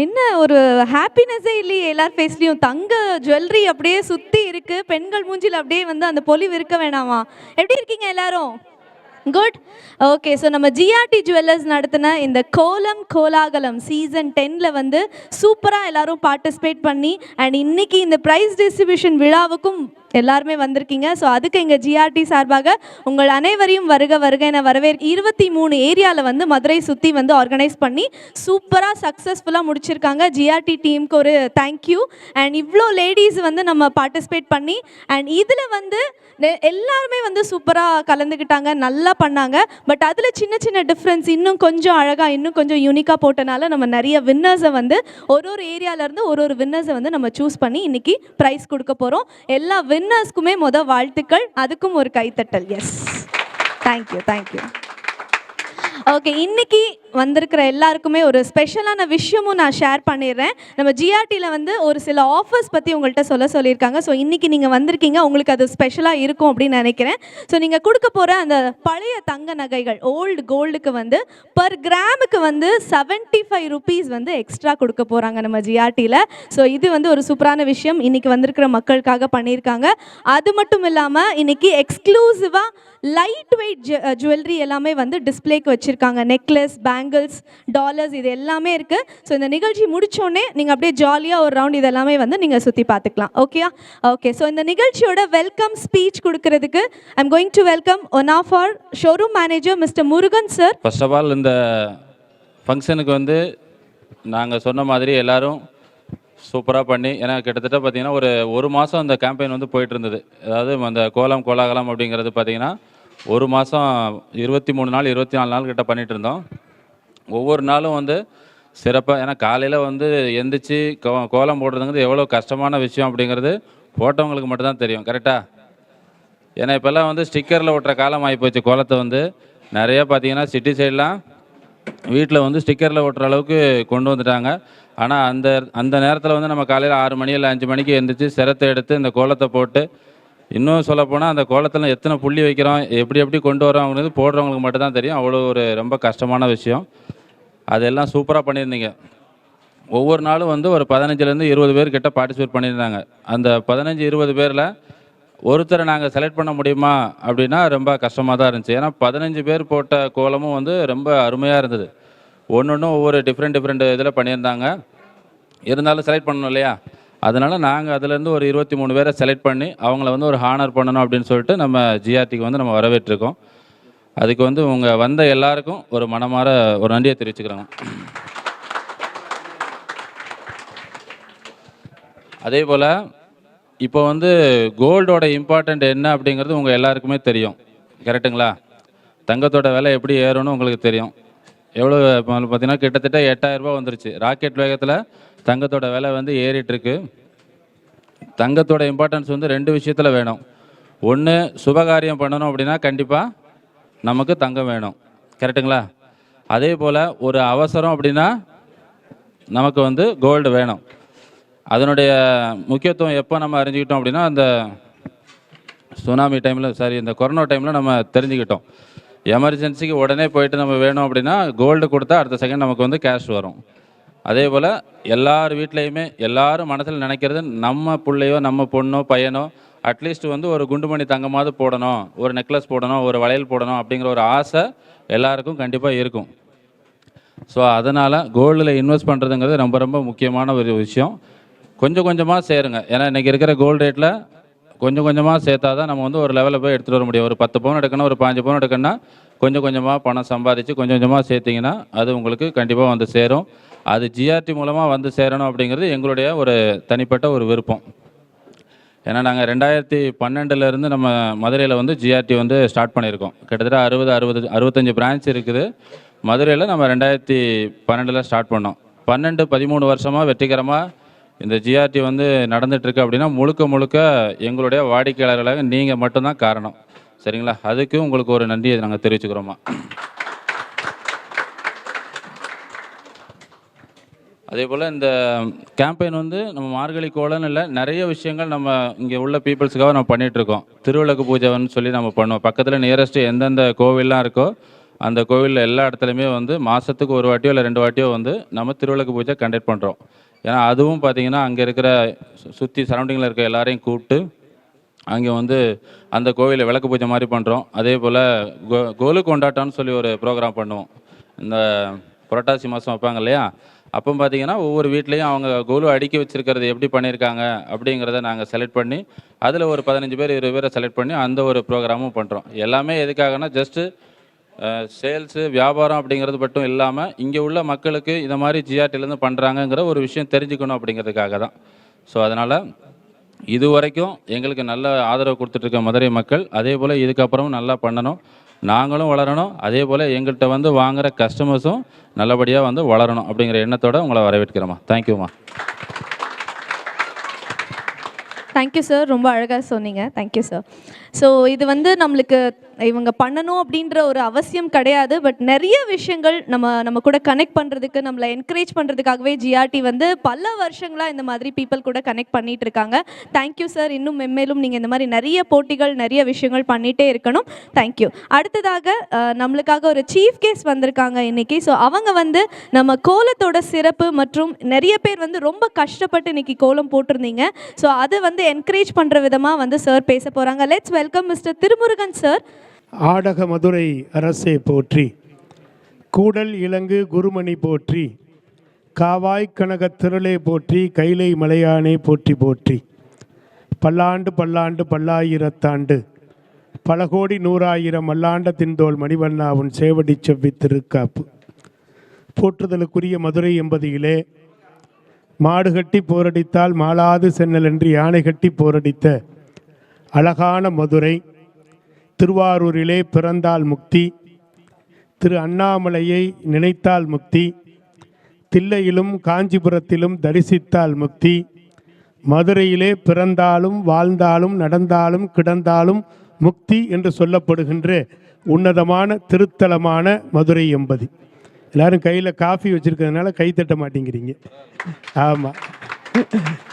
என்ன ஒரு ஹாப்பினஸே இல்லையே எல்லார் ஃபேஸ்லயும். தங்க ஜுவல்லரி அப்படியே சுத்தி இருக்கு. பெண்கள் மூஞ்சில அப்படியே வந்து அந்த பொலிவு இருக்க வேணாமா? எப்படி இருக்கீங்க எல்லாரும்? குட். ஓகே. ஸோ நம்ம ஜிஆர்டி ஜுவல்லர்ஸ் நடத்தின இந்த கோலம் கோலாகலம் சீசன் 10ல வந்து சூப்பராக எல்லாரும் பார்ட்டிசிபேட் பண்ணி அண்ட் இன்னைக்கு இந்த ப்ரைஸ் டிஸ்ட்ரிபியூஷன் விழாவுக்கும் எல்லாருமே வந்திருக்கீங்க. ஸோ அதுக்கு எங்கள் ஜிஆர்டி சார்பாக உங்கள் அனைவரையும் வருக வருக என 23 ஏரியாவில் வந்து மதுரை சுற்றி வந்து ஆர்கனைஸ் பண்ணி சூப்பராக சக்ஸஸ்ஃபுல்லாக முடிச்சிருக்காங்க. ஜிஆர்டி டீமுக்கு ஒரு தேங்க்யூ. அண்ட் இவ்வளோ லேடிஸ் வந்து நம்ம பார்ட்டிசிபேட் பண்ணி அண்ட் இதில் வந்து எல்லாருமே வந்து சூப்பராக கலந்துக்கிட்டாங்க, நல்லா பண்ணாங்க. பட் அதில் சின்ன சின்ன டிஃப்ரென்ஸ் இன்னும் கொஞ்சம் அழகாக இன்னும் கொஞ்சம் யூனிக்காக போட்டனால நம்ம நிறைய வின்னர்ஸை வந்து ஒரு ஏரியாவிலேருந்து ஒரு வின்னர்ஸை வந்து நம்ம சூஸ் பண்ணி இன்னைக்கு ப்ரைஸ் கொடுக்க போகிறோம். எல்லா வின்னர்ஸ்க்குமே வாழ்த்துக்கள், அதுக்கும் ஒரு கைத்தட்டல். Yes, thank you thank you. ஓகே, இன்னைக்கு வந்திருக்கிற எல்லாருக்குமே ஒரு ஸ்பெஷலான விஷயமும் நான் ஷேர் பண்ணிடுறேன். நம்ம ஜிஆர்டியில் வந்து ஒரு சில ஆஃபர்ஸ் பற்றி உங்கள்கிட்ட சொல்லியிருக்காங்க. ஸோ இன்றைக்கி நீங்கள் வந்திருக்கீங்க, உங்களுக்கு அது ஸ்பெஷலாக இருக்கும் அப்படின்னு நினைக்கிறேன். ஸோ நீங்கள் கொடுக்க போகிற அந்த பழைய தங்க நகைகள் ஓல்டு கோல்டுக்கு வந்து பர் கிராமுக்கு வந்து 75 ருபீஸ் வந்து எக்ஸ்ட்ரா கொடுக்க போகிறாங்க நம்ம ஜிஆர்டியில். ஸோ இது வந்து ஒரு சூப்பரான விஷயம் இன்றைக்கி வந்திருக்கிற மக்களுக்காக பண்ணியிருக்காங்க. அது மட்டும் இல்லாமல் இன்றைக்கி எக்ஸ்க்ளூசிவாக லைட் வெயிட் ஜுவல்லரி எல்லாமே வந்து டிஸ்பிளேக்கு வச்சுருக்காங்க. நெக்லஸ், பேங்கிள்ஸ், டாலர்ஸ் இது எல்லாமே இருக்குது. ஸோ இந்த நிகழ்ச்சி முடித்தோடனே நீங்கள் அப்படியே ஜாலியாக ஒரு ரவுண்ட் இதெல்லாமே வந்து நீங்கள் சுற்றி பார்த்துக்கலாம். ஓகேயா? ஓகே. ஸோ இந்த நிகழ்ச்சியோட வெல்கம் ஸ்பீச் கொடுக்கறதுக்கு I'm going to welcome one of our showroom manager Mr Murugan sir. First of all இந்த ஃபங்க்ஷனுக்கு வந்து நாங்கள் சொன்ன மாதிரி எல்லோரும் சூப்பராக பண்ணி, ஏன்னா கிட்டத்தட்ட பார்த்திங்கன்னா ஒரு மாதம் அந்த கேம்பெயின் வந்து போயிட்டு இருந்தது. அதாவது அந்த கோலம் கோலாகலம் அப்படிங்கிறது பார்த்திங்கன்னா ஒரு மாதம் 23 நாள் 24 நாள் கிட்ட பண்ணிகிட்டு இருந்தோம். ஒவ்வொரு நாளும் வந்து சிறப்பாக, ஏன்னா காலையில் வந்து எந்திரிச்சு கோலம் போடுறதுங்கிறது எவ்வளோ கஷ்டமான விஷயம் அப்படிங்கிறது போட்டவங்களுக்கு மட்டும்தான் தெரியும். கரெக்டாக? ஏன்னா இப்போல்லாம் வந்து ஸ்டிக்கரில் ஒட்டுற காலம் ஆகிப்போச்சு. கோலத்தை வந்து நிறைய பார்த்திங்கன்னா சிட்டி சைட்லாம் வீட்டில் வந்து ஸ்டிக்கரில் ஒட்டுற அளவுக்கு கொண்டு வந்துட்டாங்க. ஆனால் அந்த நேரத்தில் வந்து நம்ம காலையில் 6 மணி இல்லை 5 மணிக்கு எழுந்திரிச்சு சிரத்தை எடுத்து இந்த கோலத்தை போட்டு, இன்னும் சொல்லப்போனால் அந்த கோலத்தில் எத்தனை புள்ளி வைக்கிறோம், எப்படி கொண்டு வரோங்கிறது போடுறவங்களுக்கு மட்டும்தான் தெரியும். அவ்வளோ ஒரு ரொம்ப கஷ்டமான விஷயம். அதெல்லாம் சூப்பராக பண்ணியிருந்தீங்க. ஒவ்வொரு நாளும் வந்து ஒரு 15லேருந்து 20 பேர் கிட்ட பார்ட்டிசிபேட் பண்ணியிருந்தாங்க. அந்த 15-20 பேரில் ஒருத்தரை நாங்கள் செலக்ட் பண்ண முடியுமா அப்படின்னா ரொம்ப கஷ்டமாக தான் இருந்துச்சு. ஏன்னா 15 பேர் போட்ட கோலமும் வந்து ரொம்ப அருமையாக இருந்தது. ஒவ்வொன்றும் ஒவ்வொரு டிஃப்ரெண்ட் இதில் பண்ணியிருந்தாங்க. இருந்தாலும் செலக்ட் பண்ணணும் இல்லையா? அதனால் நாங்கள் அதிலேருந்து ஒரு 23 பேரை செலக்ட் பண்ணி அவங்கள வந்து ஒரு ஹானர் பண்ணணும் அப்படின்னு சொல்லிட்டு நம்ம ஜிஆர்டிக்கு வந்து நம்ம வரவேற்றிருக்கோம். அதுக்கு வந்து உங்கள் வந்த எல்லாருக்கும் ஒரு மனமார ஒரு நன்றியை தெரிவிச்சுக்கிறோங்க. அதே போல் இப்போ வந்து கோல்டோட இம்பார்ட்டண்ட் என்ன அப்படிங்கிறது உங்கள் எல்லாருக்குமே தெரியும். கரெக்டுங்களா? தங்கத்தோட விலை எப்படி ஏறும்னு உங்களுக்கு தெரியும். எவ்வளோ பார்த்தீங்கன்னா கிட்டத்தட்ட 8000 ரூபா வந்துருச்சு. ராக்கெட் வேகத்தில் தங்கத்தோட விலை வந்து ஏறிட்டுருக்கு. தங்கத்தோட இம்பார்ட்டன்ஸ் வந்து 2 விஷயத்தில் வேணும். ஒன்று, சுபகாரியம் பண்ணணும் அப்படின்னா கண்டிப்பாக நமக்கு தங்கம் வேணும். கரெக்டுங்களா? அதே போல் ஒரு அவசரம் அப்படின்னா நமக்கு வந்து கோல்டு வேணும். அதனுடைய முக்கியத்துவம் எப்போ நம்ம அறிஞ்சிக்கிட்டோம் அப்படின்னா அந்த சுனாமி டைமில், இந்த கொரோனா டைமில் நம்ம தெரிஞ்சுக்கிட்டோம். எமர்ஜென்சிக்கு உடனே போயிட்டு நம்ம வேணும் அப்படின்னா கோல்டு கொடுத்தா அடுத்த செகண்ட் நமக்கு வந்து கேஷ் வரும். அதே போல் எல்லார் வீட்லேயுமே எல்லாரும் மனசில் நினைக்கிறது நம்ம பிள்ளையோ நம்ம பொண்ணோ பையனோ அட்லீஸ்ட் வந்து ஒரு குண்டுமணி தங்கமாவது போடணும், ஒரு நெக்லஸ் போடணும், ஒரு வளையல் போடணும் அப்படிங்கிற ஒரு ஆசை எல்லாருக்கும் கண்டிப்பாக இருக்கும். ஸோ அதனால் கோல்டில் இன்வெஸ்ட் பண்ணுறதுங்கிறது ரொம்ப ரொம்ப முக்கியமான ஒரு விஷயம். கொஞ்சம் கொஞ்சமாக சேருங்க. ஏன்னா இன்றைக்கி இருக்கிற கோல்டு ரேட்டில் கொஞ்சம் கொஞ்சமாக சேர்த்தா தான் நம்ம வந்து ஒரு லெவலில் போய் எடுத்துகிட்டு வர முடியும். ஒரு 10 பவுன் எடுக்கணும், ஒரு 5 பவுன் எடுக்கணும்னா கொஞ்சம் கொஞ்சமாக பணம் சம்பாதிச்சு கொஞ்சம் கொஞ்சமாக சேர்த்திங்கன்னா அது உங்களுக்கு கண்டிப்பாக வந்து சேரும். அது ஜிஆர்டி மூலமாக வந்து சேரணும் அப்படிங்கிறது எங்களுடைய ஒரு தனிப்பட்ட ஒரு விருப்பம். ஏன்னா நாங்கள் 2012 நம்ம மதுரையில் வந்து ஜிஆர்டி வந்து ஸ்டார்ட் பண்ணியிருக்கோம். கிட்டத்தட்ட 65 பிரான்ச் இருக்குது மதுரையில். நம்ம 2012 ஸ்டார்ட் பண்ணோம். 13 வருஷமாக வெற்றிகரமாக இந்த ஜிஆர்டி வந்து நடந்துகிட்ருக்கு அப்படின்னா முழுக்க எங்களுடைய வாடிக்கையாளர்களாக நீங்கள் மட்டும்தான் காரணம். சரிங்களா? அதுக்கு உங்களுக்கு ஒரு நன்றியை நாங்கள் தெரிவிச்சுக்கிறோமா. அதே போல் இந்த கேம்பெயின் வந்து நம்ம மார்கழி கோலன்னு இல்லை, நிறைய விஷயங்கள் நம்ம இங்கே உள்ள பீப்புள்ஸுக்காக நம்ம பண்ணிகிட்ருக்கோம். திருவிளக்கு பூஜைன்னு சொல்லி நம்ம பண்ணுவோம். பக்கத்தில் நியரஸ்ட்டு எந்தெந்த கோவில்லாம் இருக்கோ அந்த கோவிலில் எல்லா இடத்துலையுமே வந்து மாதத்துக்கு ஒரு வாட்டியோ இல்லை 2 வாட்டியோ வந்து நம்ம திருவிளக்கு பூஜை கண்டக்ட் பண்ணுறோம். ஏன்னா அதுவும் பார்த்திங்கன்னா அங்கே இருக்கிற சுற்றி சரௌண்டிங்கில் இருக்க எல்லாரையும் கூப்பிட்டு அங்கே வந்து அந்த கோவிலில் விளக்கு பூஜை மாதிரி பண்ணுறோம். அதே போல் கோலு கொண்டாட்டம்னு சொல்லி ஒரு ப்ரோக்ராம் பண்ணுவோம். இந்த புரட்டாசி மாதம் வைப்பாங்க இல்லையா, அப்போ பார்த்தீங்கன்னா ஒவ்வொரு வீட்லேயும் அவங்க கோலு அடுக்கி வச்சுருக்கிறது எப்படி பண்ணியிருக்காங்க அப்படிங்கிறத நாங்கள் செலக்ட் பண்ணி அதில் ஒரு 15 பேர் 20 பேரை செலக்ட் பண்ணி அந்த ஒரு ப்ரோக்ராமும் பண்ணுறோம். எல்லாமே எதுக்காகனா ஜஸ்ட்டு சேல்ஸு வியாபாரம் அப்படிங்கிறது மட்டும் இல்லாமல் இங்கே உள்ள மக்களுக்கு இந்த மாதிரி ஜிஆர்டிலேருந்து பண்ணுறாங்கங்கிற ஒரு விஷயம் தெரிஞ்சுக்கணும் அப்படிங்கிறதுக்காக தான். ஸோ அதனால் இது வரைக்கும் எங்களுக்கு நல்ல ஆதரவு கொடுத்துட்ருக்க மதுரை மக்கள், அதே போல் இதுக்கப்புறமும் நல்லா பண்ணணும், நாங்களும் வளரணும், அதே போல் எங்கள்கிட்ட வந்து வாங்குகிற கஸ்டமர்ஸும் நல்லபடியாக வந்து வளரணும் அப்படிங்கிற எண்ணத்தோடு உங்களை வரவேற்கிறோம்மா. தேங்க்யூம்மா. தேங்க்யூ சார், ரொம்ப அழகாக சொன்னீங்க. Thank you sir. ஸோ இது வந்து நம்மளுக்கு இவங்க பண்ணணும் அப்படின்ற ஒரு அவசியம் கிடையாது. பட் நிறைய விஷயங்கள் நம்ம கூட கனெக்ட் பண்ணுறதுக்கு, நம்மளை என்கரேஜ் பண்ணுறதுக்காகவே ஜிஆர்டி வந்து பல வருஷங்களாக இந்த மாதிரி பீப்புள் கூட கனெக்ட் பண்ணிகிட்டு இருக்காங்க. Thank you sir. இன்னும் மென்மேலும் நீங்கள் இந்த மாதிரி நிறைய போட்டிகள் நிறைய விஷயங்கள் பண்ணிகிட்டே இருக்கணும். தேங்க்யூ. அடுத்ததாக நம்மளுக்காக ஒரு சீஃப் கெஸ்ட் வந்திருக்காங்க இன்றைக்கி. ஸோ அவங்க வந்து நம்ம கோலத்தோட சிறப்பு மற்றும் நிறைய பேர் வந்து ரொம்ப கஷ்டப்பட்டு இன்றைக்கி கோலம் போட்டிருந்தீங்க. ஸோ அதை வந்து என்கரேஜ் பண்ணுற விதமாக வந்து சார் பேச போகிறாங்க. Let's welcome mister Thirumurugan sir. ஆடக மதுரை அரசே போற்றி, கூடல் இலங்கு குருமணி போற்றி, காவாய் கனக திரளே போற்றி, கைலை மலையானே போற்றி போற்றி. பல்லாண்டு பல்லாண்டு பல்லாயிரத்தாண்டு பல கோடி 100,000 மல்லாண்ட தின்தோல் மணிவண்ணா உன் சேவடி செவ்வி திருக்காப்பு. போற்றுதலுக்குரிய மதுரை எம்பதியிலே மாடு கட்டி போரடித்தால் மாளாது சென்னல் என்று யானை கட்டி போரடித்த அழகான மதுரை. திருவாரூரிலே பிறந்தால் முக்தி, திரு அண்ணாமலையை நினைத்தால் முக்தி, தில்லையிலும் காஞ்சிபுரத்திலும் தரிசித்தால் முக்தி, மதுரையிலே பிறந்தாலும் வாழ்ந்தாலும் நடந்தாலும் கிடந்தாலும் முக்தி என்று சொல்லப்படுகின்ற உன்னதமான திருத்தலமான மதுரை எம்பதி. எல்லாரும் கையில் காஃபி வச்சுருக்கிறதுனால கை தட்ட மாட்டேங்கிறீங்க. ஆமாம்,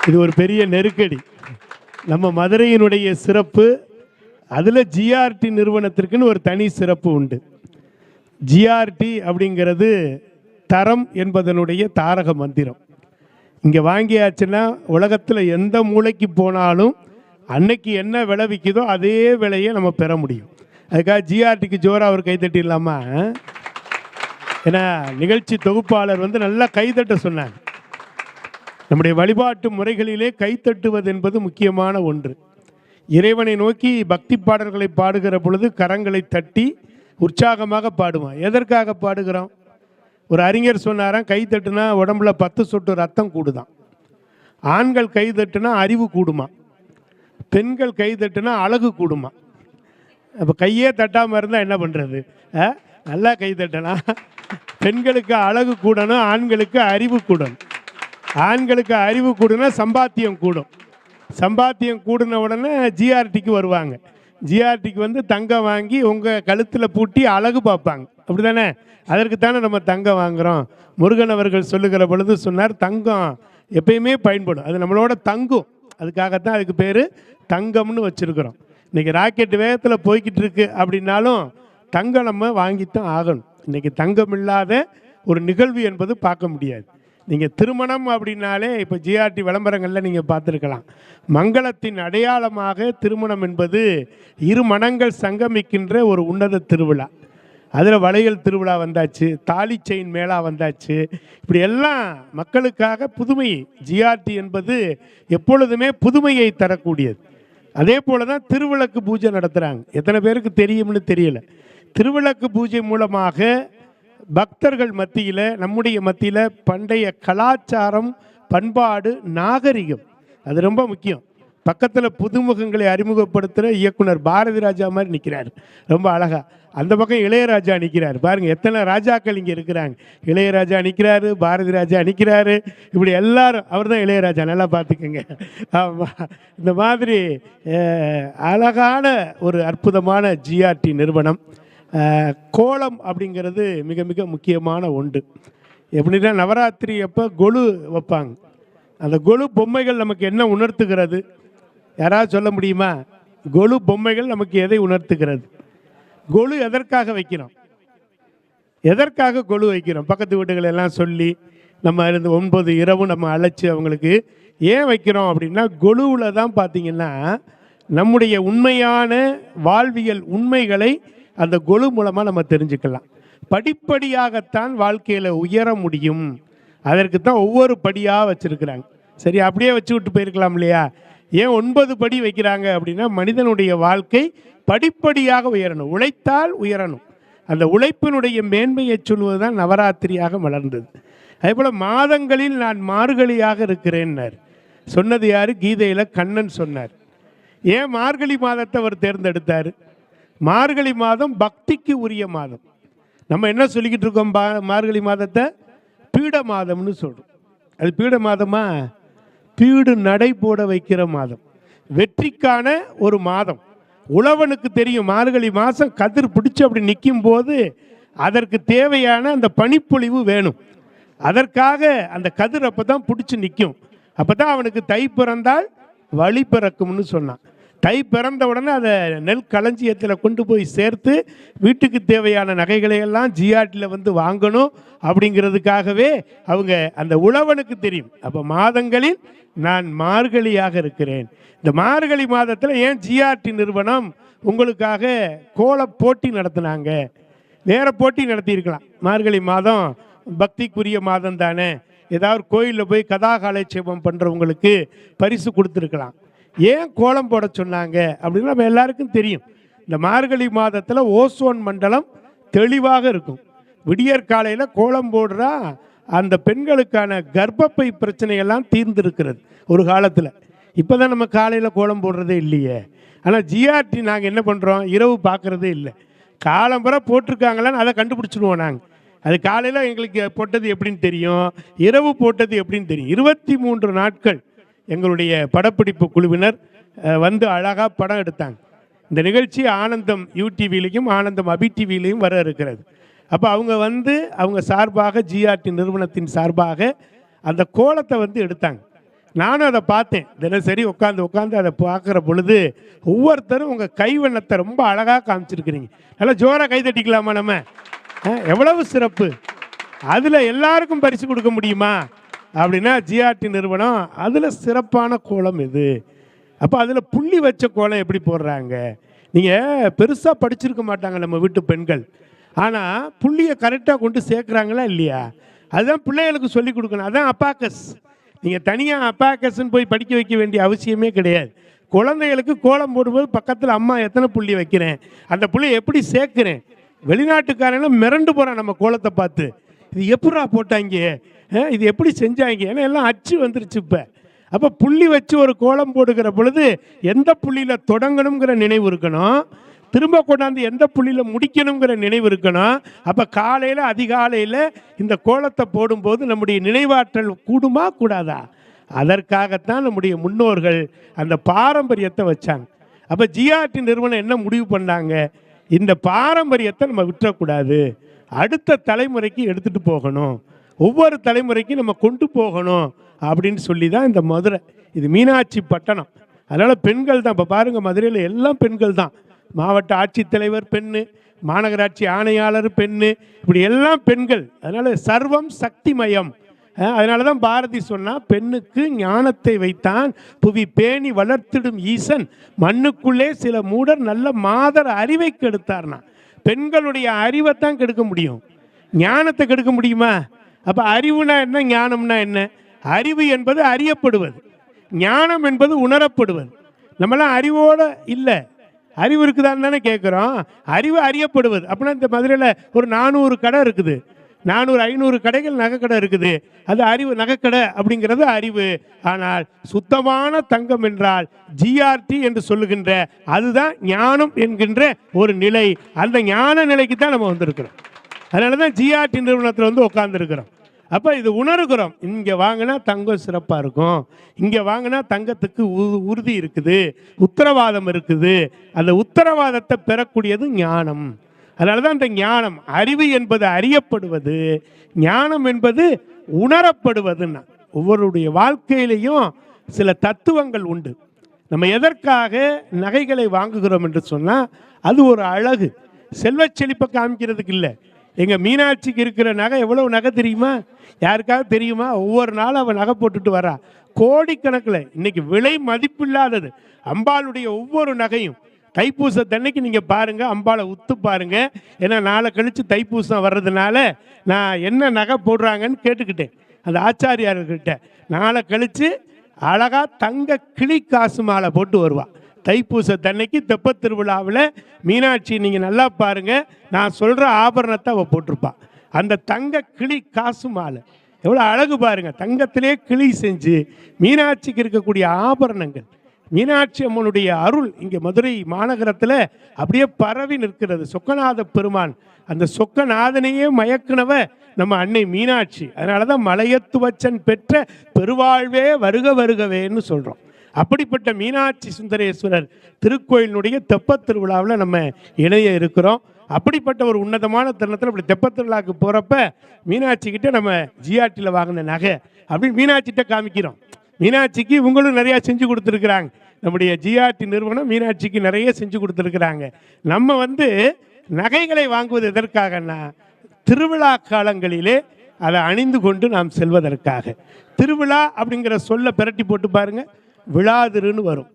இது ஒரு பெரிய நெருக்கடி. நம்ம மதுரையினுடைய சிறப்பு, அதில் ஜிஆர்டி நிறுவனத்திற்குன்னு ஒரு தனி சிறப்பு உண்டு. ஜிஆர்டி அப்படிங்கிறது தரம் என்பதனுடைய தாரக மந்திரம். இங்கே வாங்கியாச்சுன்னா உலகத்தில் எந்த மூளைக்கு போனாலும் அன்னைக்கு என்ன விலை விற்கிதோ அதே விலையை நம்ம பெற முடியும். அதுக்காக ஜிஆர்டிக்கு ஜோராக அவர் கைத்தட்டிடலாமா? ஏன்னா நிகழ்ச்சி தொகுப்பாளர் வந்து நல்லா கைத்தட்ட சொன்னாங்க. நம்முடைய வழிபாட்டு முறைகளிலே கைத்தட்டுவது என்பது முக்கியமான ஒன்று. இறைவனை நோக்கி பக்தி பாடல்களை பாடுகிற பொழுது கரங்களை தட்டி உற்சாகமாக பாடுவோம். எதற்காக பாடுகிறோம்? ஒரு அறிஞர் சொன்னாராம், கை தட்டுனா உடம்புல 10 சொட்டு ரத்தம் கூடுதான். ஆண்கள் கை தட்டுனா அறிவு கூடுமா, பெண்கள் கை தட்டுனா அழகு கூடுமா. அப்போ கையே தட்டாமல் இருந்தால் என்ன பண்ணுறது? நல்லா கை தட்டலாம். பெண்களுக்கு அழகு கூடணும், ஆண்களுக்கு அறிவு கூடணும். ஆண்களுக்கு அறிவு கூடுனா சம்பாத்தியம் கூடும். சம்பாத்தியம் கூடின உடனே ஜிஆர்டிக்கு வருவாங்க. ஜிஆர்டிக்கு வந்து தங்கம் வாங்கி உங்கள் கழுத்தில் பூட்டி அழகு பார்ப்பாங்க. அப்படி தானே? அதற்கு தானே நம்ம தங்கம் வாங்குகிறோம். முருகன் அவர்கள் சொல்லுகிற பொழுது சொன்னார், தங்கம் எப்பயுமே பயன்படும், அது நம்மளோட தங்கும். அதுக்காகத்தான் அதுக்கு பேர் தங்கம்னு வச்சுருக்கிறோம். இன்றைக்கி ராக்கெட் வேகத்தில் போய்கிட்டு இருக்கு அப்படின்னாலும் தங்கம் நம்ம வாங்கித்தான் ஆகணும். இன்றைக்கி தங்கம் இல்லாத ஒரு நிகழ்வு என்பது பார்க்க முடியாது. நீங்கள் திருமணம் அப்படின்னாலே இப்போ ஜிஆர்டி விளம்பரங்களில் நீங்கள் பார்த்துருக்கலாம். மங்களத்தின் அடையாளமாக திருமணம் என்பது இரு மனங்கள் சங்கமிக்கின்ற ஒரு உன்னத திருவிழா. அதில் வளையல் திருவிழா வந்தாச்சு, தாலி செயின் மேளா வந்தாச்சு. இப்படி எல்லாம் மக்களுக்காக புதுமை. ஜிஆர்டி என்பது எப்பொழுதுமே புதுமையை தரக்கூடியது. அதே போல தான் திருவிளக்கு பூஜை நடத்துகிறாங்க. எத்தனை பேருக்கு தெரியும்னு தெரியல. திருவிளக்கு பூஜை மூலமாக பக்தர்கள் மத்தியில், நம்முடைய மத்தியில் பண்டைய கலாச்சாரம், பண்பாடு, நாகரிகம் அது ரொம்ப முக்கியம். பக்கத்தில் புதுமுகங்களை அறிமுகப்படுத்துகிற இயக்குனர் பாரதி ராஜா மாதிரி நிற்கிறார், ரொம்ப அழகாக. அந்த பக்கம் இளையராஜா நிற்கிறார். பாருங்கள் எத்தனை ராஜாக்கள் இங்கே இருக்கிறாங்க. இளையராஜா நிற்கிறாரு, பாரதி ராஜா நிற்கிறாரு, இப்படி எல்லாரும். அவர் தான் இளையராஜா, நல்லா பார்த்துக்கோங்க. ஆமாம், இந்த மாதிரி அழகான ஒரு அற்புதமான ஜிஆர்டி நிறுவனம். கோலம் அப்படிங்கிறது மிக மிக முக்கியமான ஒன்று. எப்படின்னா நவராத்திரி அப்போ கொலு வைப்பாங்க. அந்த கொலு பொம்மைகள் நமக்கு என்ன உணர்த்துகிறது? யாராவது சொல்ல முடியுமா? கொலு பொம்மைகள் நமக்கு எதை உணர்த்துகிறது? கொலு எதற்காக வைக்கிறோம்? எதற்காக கொலு வைக்கிறோம்? பக்கத்து வீடுகள் எல்லாம் சொல்லி நம்ம இருந்து 9 இரவு நம்ம அழைச்சி அவங்களுக்கு ஏன் வைக்கிறோம் அப்படின்னா, கொலுவில் தான் பார்த்தீங்கன்னா நம்முடைய உண்மையான வாழ்வியல் உண்மைகளை அந்த கொலு மூலமாக நம்ம தெரிஞ்சுக்கலாம். படிப்படியாகத்தான் வாழ்க்கையில் உயர முடியும். அதற்கு தான் ஒவ்வொரு படியாக வச்சுருக்குறாங்க. சரி, அப்படியே வச்சு விட்டு போயிருக்கலாம் இல்லையா? ஏன் 9 படி வைக்கிறாங்க அப்படின்னா, மனிதனுடைய வாழ்க்கை படிப்படியாக உயரணும், உழைத்தால் உயரணும். அந்த உழைப்பினுடைய மேன்மையை சொல்வது தான் நவராத்திரியாக மலர்ந்தது. அதேபோல் மாதங்களில் நான் மார்கழியாக இருக்கிறேன்னார். சொன்னது யார்? கீதையில் கண்ணன் சொன்னார். ஏன் மார்கழி மாதத்தை அவர் தேர்ந்தெடுத்தார்? மார்கழி மாதம் பக்திக்கு உரிய மாதம். நம்ம என்ன சொல்லிக்கிட்டு இருக்கோம்? மார்கழி மாதத்தை பீட மாதம்னு சொல்கிறோம். அது பீட மாதமா? பீடு நடை போட வைக்கிற மாதம், வெற்றிக்கான ஒரு மாதம். உழவனுக்கு தெரியும், மார்கழி மாதம் கதிர் பிடிச்சி அப்படி நிற்கும் போது அதற்கு தேவையான அந்த பனிப்பொழிவு வேணும். அதற்காக அந்த கதிர் அப்போ தான் பிடிச்சி நிற்கும். அப்போ தான் அவனுக்கு தை பிறந்தால் வழி பிறக்கும்னு சொன்னான். தை பிறந்த உடனே அதை நெல் களஞ்சியத்தில் கொண்டு போய் சேர்த்து வீட்டுக்கு தேவையான நகைகளை எல்லாம் ஜிஆர்டியில் வந்து வாங்கணும். அப்படிங்கிறதுக்காகவே அவங்க அந்த உழவனுக்கு தெரியும். அப்போ மாதங்களில் நான் மார்கழியாக இருக்கிறேன். இந்த மார்கழி மாதத்தில் ஏன் ஜிஆர்டி நிறுவனம் உங்களுக்காக கோல போட்டி நடத்தினாங்க? வேற போட்டி நடத்தியிருக்கலாம். மார்கழி மாதம் பக்திக்குரிய மாதம் தானே, ஏதாவது கோயிலில் போய் கதா காலட்சேபம் பண்ணுறவங்களுக்கு பரிசு கொடுத்துருக்கலாம். ஏன் கோலம் போட சொன்னாங்க அப்படின்னு நம்ம எல்லாருக்கும் தெரியும். இந்த மார்கழி மாதத்தில் ஓசோன் மண்டலம் தெளிவாக இருக்கும். விடியற் காலையில் கோலம் போடுறா அந்த பெண்களுக்கான கர்ப்பப்பை பிரச்சனையெல்லாம் தீர்ந்திருக்கிறது ஒரு காலத்தில். இப்போ தான் நம்ம காலையில் கோலம் போடுறதே இல்லையே. ஆனால் ஜிஆர்டி நாங்கள் என்ன பண்ணுறோம்? இரவு பார்க்குறதே இல்லை. காலம்புற போட்டிருக்காங்களான்னு அதை கண்டுபிடிச்சிடுவோம் நாங்கள். அது காலையில் எங்களுக்கு போட்டது எப்படின்னு தெரியும், இரவு போட்டது எப்படின்னு தெரியும். 23 நாட்கள் எங்களுடைய படப்பிடிப்பு குழுவினர் வந்து அழகாக படம் எடுத்தாங்க. இந்த நிகழ்ச்சி ஆனந்தம் யூடிவிலையும் ஆனந்தம் அபி டிவிலையும் வர இருக்கிறது. அப்போ அவங்க வந்து அவங்க சார்பாக ஜிஆர்டி நிறுவனத்தின் சார்பாக அந்த கோலத்தை வந்து எடுத்தாங்க. நானும் அதை பார்த்தேன். தினசரி உட்காந்து அதை பார்க்குற பொழுது ஒவ்வொருத்தரும் உங்கள் கைவண்ணத்தை ரொம்ப அழகாக காமிச்சிருக்கிறீங்க. நல்லா ஜோராக கை தட்டிக்கலாமா? நம்ம எவ்வளவு சிறப்பு! அதில் எல்லாருக்கும் பரிசு கொடுக்க முடியுமா அப்படின்னா ஜிஆர்டி நிறுவனம் அதில் சிறப்பான கோலம் இது. அப்போ அதில் புள்ளி வச்ச கோலம் எப்படி போடுறாங்க? நீங்கள் பெருசாக படிச்சிருக்க மாட்டாங்க நம்ம வீட்டு பெண்கள், ஆனால் புள்ளியை கரெக்டாக கொண்டு சேர்க்குறாங்களா இல்லையா? அதுதான் பிள்ளைகளுக்கு சொல்லிக் கொடுக்கணும். அதுதான் அப்பாக்கஸ். நீங்கள் தனியாக அப்பாக்கஸ்ன்னு போய் படிக்க வைக்க வேண்டிய அவசியமே கிடையாது. குழந்தைகளுக்கு கோலம் போடும்போது பக்கத்தில் அம்மா எத்தனை புள்ளி வைக்கிறேன், அந்த புள்ளியை எப்படி சேர்க்குறேன். வெளிநாட்டுக்காரங்க மிரண்டு போகிறான் நம்ம கோலத்தை பார்த்து. இது எப்படா போட்டாங்க, இது எப்படி செஞ்சாங்க, ஏன்னா எல்லாம் அச்சு வந்துருச்சு இப்போ. அப்போ புள்ளி வச்சு ஒரு கோலம் போடுகிற பொழுது எந்த புள்ளியில் தொடங்கணுங்கிற நினைவு இருக்கணும், திரும்ப கொண்டாந்து எந்த புள்ளியில் முடிக்கணுங்கிற நினைவு இருக்கணும். அப்போ காலையில் அதிகாலையில் இந்த கோலத்தை போடும்போது நம்முடைய நினைவாற்றல் கூடுமா கூடாதா? அதற்காகத்தான் நம்முடைய முன்னோர்கள் அந்த பாரம்பரியத்தை வச்சாங்க. அப்போ ஜிஆர்டி நிறுவனம் என்ன முடிவு பண்ணாங்க? இந்த பாரம்பரியத்தை நம்ம விட்டுறக்கூடாது, அடுத்த தலைமுறைக்கு எடுத்துகிட்டு போகணும், ஒவ்வொரு தலைமுறைக்கும் நம்ம கொண்டு போகணும் அப்படின்னு சொல்லி தான் இந்த மதுரை, இது மீனாட்சி பட்டணம். அதனால் பெண்கள் தான். இப்போ பாருங்கள், மதுரையில் எல்லாம் பெண்கள் தான். மாவட்ட ஆட்சித்தலைவர் பெண்ணு, மாநகராட்சி ஆணையாளர் பெண்ணு, இப்படி எல்லாம் பெண்கள். அதனால் சர்வம் சக்திமயம். அதனால தான் பாரதி சொன்னால், பெண்ணுக்கு ஞானத்தை வைத்தான் புவி பேணி வளர்த்திடும் ஈசன், மண்ணுக்குள்ளே சில மூடர் நல்ல மாதர் அறிவை கெடுத்தார்னா. பெண்களுடைய அறிவை தான் கெடுக்க முடியும், ஞானத்தை கெடுக்க முடியுமா? அப்போ அறிவுனா என்ன, ஞானம்னா என்ன? அறிவு என்பது அறியப்படுவது, ஞானம் என்பது உணரப்படுவது. நம்மளாம் அறிவோடு இல்லை, அறிவு இருக்குதான்னு தானே கேட்குறோம். அறிவு அறியப்படுவது. அப்படின்னா இந்த மதுரையில் ஒரு 400 கடை இருக்குது, 400-500 கடைகள் நகைக்கடை இருக்குது. அது அறிவு, நகைக்கடை அப்படிங்கிறது அறிவு. ஆனால் சுத்தமான தங்கம் என்றால் ஜிஆர்டி என்று சொல்லுகின்ற அதுதான் ஞானம் என்கின்ற ஒரு நிலை. அந்த ஞான நிலைக்கு தான் நம்ம வந்திருக்கிறோம். அதனால தான் ஜிஆர்டி நிறுவனத்தில் வந்து உட்காந்துருக்கிறோம். அப்போ இது உணர்கிறோம், இங்கே வாங்கினா தங்கம் சிறப்பாக இருக்கும், இங்கே வாங்கினா தங்கத்துக்கு உறுதி இருக்குது, உத்தரவாதம் இருக்குது. அந்த உத்தரவாதத்தை பெறக்கூடியது ஞானம். அதனால தான் இந்த ஞானம், அறிவு என்பது அறியப்படுவது, ஞானம் என்பது உணரப்படுவதுன்னா. ஒவ்வொருடைய வாழ்க்கையிலையும் சில தத்துவங்கள் உண்டு. நம்ம எதற்காக நகைகளை வாங்குகிறோம் என்று சொன்னால் அது ஒரு அழகு, செல்வச் செழிப்பை காமிக்கிறதுக்கு இல்லை. எங்கள் மீனாட்சிக்கு இருக்கிற நகை எவ்வளவு நகை தெரியுமா? யாருக்காவது தெரியுமா? ஒவ்வொரு நாளும் அவன் நகை போட்டுட்டு வரா, கோடிக்கணக்கில். இன்னைக்கு விலை மதிப்பில்லாதது அம்பாளுடைய ஒவ்வொரு நகையும். தைப்பூசத்தன்னைக்கு நீங்கள் பாருங்கள், அம்பாளை உத்து பாருங்கள். ஏன்னா நாளை கழித்து தைப்பூசம் வர்றதுனால நான் என்ன நகை போடுறாங்கன்னு கேட்டுக்கிட்டேன் அந்த ஆச்சாரியார்கிட்ட. நாளை கழித்து அழகாக தங்க கிளி காசு மாலை போட்டு வருவாள். தைப்பூசத்தன்னைக்கு தெப்பத் திருவிழாவில் மீனாட்சி நீங்கள் நல்லா பாருங்கள், நான் சொல்கிற ஆபரணத்தை அவள் போட்டிருப்பாள். அந்த தங்க கிளி காசு மாலை எவ்வளோ அழகு பாருங்கள். தங்கத்திலே கிளி செஞ்சு மீனாட்சிக்கு இருக்கக்கூடிய ஆபரணங்கள், மீனாட்சி அம்மனுடைய அருள் இங்கே மதுரை மாநகரத்தில் அப்படியே பரவி நிற்கிறது. சொக்கநாத பெருமான், அந்த சொக்கநாதனையே மயக்குனவ நம்ம அன்னை மீனாட்சி. அதனால தான் மலையத்து வச்சன் பெற்ற பெருவாழ்வே வருக வருகவேன்னு சொல்கிறோம். அப்படிப்பட்ட மீனாட்சி சுந்தரேஸ்வரர் திருக்கோயிலினுடைய தெப்பத் திருவிழாவில் நம்ம இணைய இருக்கிறோம். அப்படிப்பட்ட ஒரு உன்னதமான தருணத்தில் அப்படி தெப்பத் திருவிழாவுக்கு போகிறப்ப மீனாட்சிக்கிட்ட நம்ம ஜிஆர்டியில் வாங்கின நகை அப்படின்னு மீனாட்சிகிட்ட காமிக்கிறோம். மீனாட்சிக்கு இவங்களும் நிறையா செஞ்சு கொடுத்துருக்குறாங்க. நம்முடைய ஜிஆர்டி நிறுவனம் மீனாட்சிக்கு நிறைய செஞ்சு கொடுத்துருக்குறாங்க. நம்ம நகைகளை வாங்குவது எதற்காகன்னா, திருவிழா காலங்களிலே அதை அணிந்து கொண்டு நாம் செல்வதற்காக. திருவிழா அப்படிங்கிற சொல்ல பிரட்டி போட்டு பாருங்க, விழாதிருன்னு வரும்.